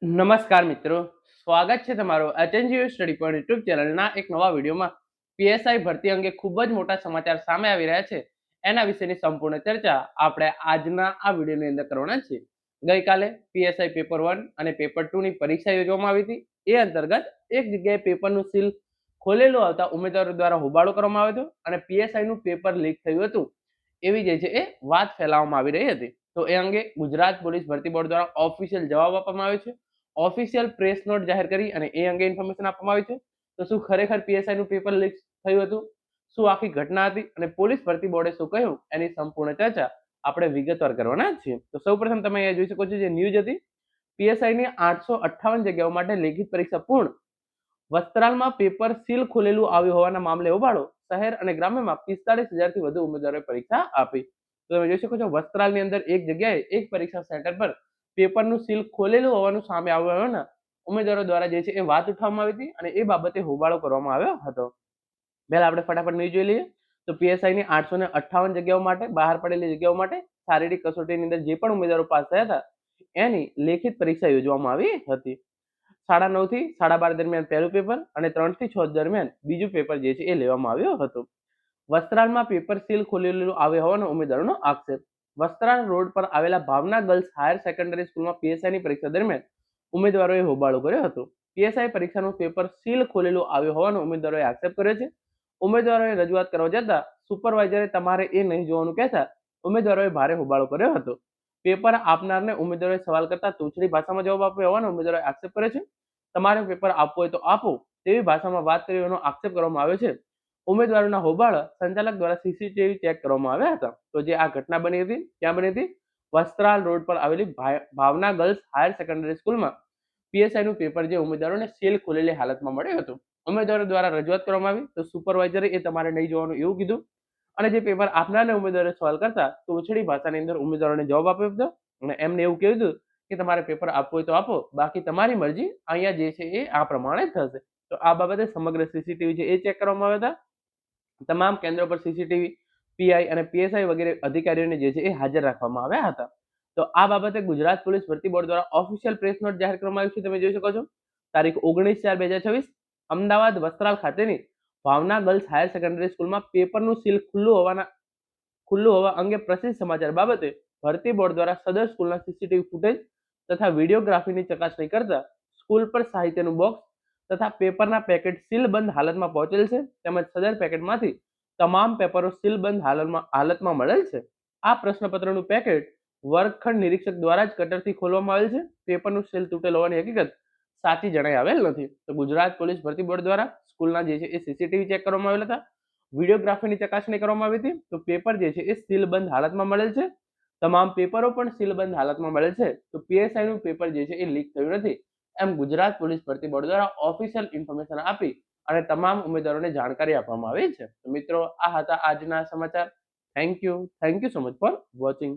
નમસ્કાર મિત્રો, સ્વાગત છે તમારો એચએનજીયુ સ્ટડી પોઈન્ટ યુટ્યુબ ચેનલના એક નવા વિડીયોમાં. પીએસઆઈ ભરતી અંગે ખૂબ જ મોટા સમાચાર સામે આવી રહ્યા છે. એના વિશેની સંપૂર્ણ ચર્ચા આપણે આજના આ વિડીયોની અંદર કરવાના છીએ. ગઈકાલે પીએસઆઈ પેપર 1 અને પેપર 2 ની પરીક્ષા યોજવામાં આવી હતી. એ અંતર્ગત એક જગ્યાએ પેપરનું સીલ ખોલેલું આવતા ઉમેદવારો દ્વારા હોબાળો કરવામાં આવ્યો હતો અને પીએસઆઈનું પેપર લીક થયું હતું એવી જે છે એ વાત ફેલાવવામાં આવી રહી હતી. તો એ અંગે ગુજરાત પોલીસ ભરતી બોર્ડ દ્વારા ઓફિશિયલ જવાબ આપવામાં આવ્યો છે. ઓફિશિયલ પ્રેસ નોટ જાહેર કરી અને એ અંગે ઇન્ફોર્મેશન આપવામાં આવી છે. તો શું ખરેખર પીએસઆઈ નું પેપર લીક થયું હતું, શું આખી ઘટના હતી અને પોલીસ ભરતી બોર્ડે શું કહ્યું, એની સંપૂર્ણ ચર્ચા આપણે વિગતવાર કરવાના છીએ. તો સૌપ્રથમ તમે અહીંયા જોઈ શકો છો જે ન્યૂઝ હતી, પીએસઆઈ ની 858 જગ્યાઓ માટે લેખિત પરીક્ષા પૂર્ણ. વસ્ત્રાલમાં પેપર સીલ ખોલેલું આવ્યું હોવાના મામલે હોબાળો. શહેર અને ગ્રામ્યમાં 45,000 થી વધુ ઉમેદવારોએ પરીક્ષા આપી. તો તમે જોઈ શકો છો વસ્ત્રાલની અંદર એક જગ્યાએ એક પરીક્ષા સેન્ટર પર પેપરનું સીલ ખોલેલું હોવાનું સામે આવ્યું ઉમેદવારો દ્વારા જે છે એ વાત ઉઠાવવામાં આવી હતી અને એ બાબતે હોબાળો કરવામાં આવ્યો હતો. પહેલા આપણે ફટાફટ નહીં જોઈ લઈએ. તો પીએસઆઈ ની 858 જગ્યાઓ માટે, બહાર પડેલી જગ્યાઓ માટે શારીરિક કસોટીની અંદર જે પણ ઉમેદવારો પાસ થયા હતા એની લેખિત પરીક્ષા યોજવામાં આવી હતી. 9:30 થી 12:30 દરમિયાન પહેલું પેપર અને 3 થી 6 દરમિયાન બીજું પેપર જે છે એ લેવામાં આવ્યું હતું. વસ્ત્રાલમાં પેપર સીલ ખોલેલું આવ્યો હોવાનો ઉમેદવારોનો આક્ષેપ. વસ્ત્રાલ રોડ પર આવેલા ભાવના ગર્લ્સ હાયર સેકન્ડરી સ્કૂલમાં પીએસઆઈની પરીક્ષા દરમિયાન ઉમેદવારોએ હોબાળો કર્યો હતો. પીએસઆઈ પરીક્ષાનું પેપર સીલ ખોલેલું આવ્યો હોવાનો ઉમેદવારોએ આક્ષેપ કર્યો છે. ઉમેદવારોએ રજૂઆત કરવા જતા સુપરવાઇઝરે તમારે એ નહીં જોવાનું કહેતા ઉમેદવારોએ ભારે હોબાળો કર્યો હતો. પેપર આપનારને ઉમેદવારોએ સવાલ કરતા તોછડી ભાષામાં જવાબ આપ્યો હોવાનો ઉમેદવારોએ આક્ષેપ કર્યો છે. તમારે પેપર આપવું હોય તો આપો તેવી ભાષામાં વાત કરી હોવાનો આક્ષેપ કરવામાં આવ્યો છે. ઉમેદવારોના હોબાળા સંચાલક દ્વારા સીસીટીવી ચેક કરવામાં આવ્યા હતા. તો જે આ ઘટના બની હતી ક્યાં બની હતી? વસ્ત્રાલ રોડ પર આવેલી ભાવના ગર્લ્સ હાયર સેકન્ડરી સ્કૂલમાં પીએસઆઈ નું પેપર જે ઉમેદવારોને સીલ ખોલેલી હાલતમાં મળ્યું હતું. ઉમેદવારો દ્વારા રજૂઆત કરવામાં આવી તો સુપરવાઇઝરે એ તમારે નહીં જોવાનું એવું કીધું અને જે પેપર આપનારને ઉમેદવારે સવાલ કરતા તોછડી ભાષાની અંદર ઉમેદવારોને જવાબ આપ્યો હતો અને એમને એવું કહ્યું હતું કે તમારે પેપર આપવું હોય તો આપો, બાકી તમારી મરજી, અહીંયા જે છે એ આ પ્રમાણે થશે. તો આ બાબતે સમગ્ર સીસીટીવી છે એ ચેક કરવામાં આવ્યા હતા. તમામ કેન્દ્રો પર સીસીટીવી, પીઆઈ અને પીએસઆઈ વગેરે અધિકારીઓને જે છે એ હાજર રાખવામાં આવ્યા હતા. તો આ બાબતે ગુજરાત પોલીસ ભરતી બોર્ડ દ્વારા ઓફિશિયલ પ્રેસ નોટ જાહેર કરવામાં આવી છે. તમે જોઈ શકો છો તારીખ 19/4/2026 અમદાવાદ વસ્ત્રાલ ખાતેની ભાવના ગર્લ્સ હાયર સેકન્ડરી સ્કૂલમાં પેપરનું સીલ ખુલ્લું હોવા અંગે પ્રસિદ્ધ સમાચાર બાબતે ભરતી બોર્ડ દ્વારા સદર સ્કૂલના સીસીટીવી ફૂટેજ તથા વિડીયોગ્રાફીની ચકાસણી કરતા સ્કૂલ પર સાહિત્યનું બોક્સ તથા પેપરના પેકેટ સીલબંધ હાલતમાં પહોંચેલ છે. તેમજ સદર પેકેટમાંથી તમામ પેપરો સીલબંધ હાલતમાં મળેલ છે. આ પ્રશ્નપત્રનું પેકેટ વર્ગખંડ નિરીક્ષક દ્વારા જ કટરથી ખોલવામાં આવેલ છે. પેપરનું સીલ તૂટેલ હોવાની હકીકત સાચી જણાઈ આવેલ નથી. તો ગુજરાત પોલીસ ભરતી બોર્ડ દ્વારા સ્કૂલના જે છે એ સીસીટીવી ચેક કરવામાં આવેલ હતા, વિડીયોગ્રાફીની ચકાસણી કરવામાં આવી હતી. તો પેપર જે છે એ સીલબંધ હાલતમાં મળેલ છે. તમામ પેપરો પણ સીલબંધ હાલતમાં મળેલ છે. તો પીએસઆઈ નું પેપર જે છે એ લીક થયું નથી એમ ગુજરાત પોલીસ ભરતી બોર્ડ દ્વારા ઓફિશિયલ ઇન્ફોર્મેશન આપી અને તમામ ઉમેદવારોને જાણકારી આપવામાં આવી છે. તો મિત્રો, આ હતા આજના સમાચાર. Thank you so much for watching.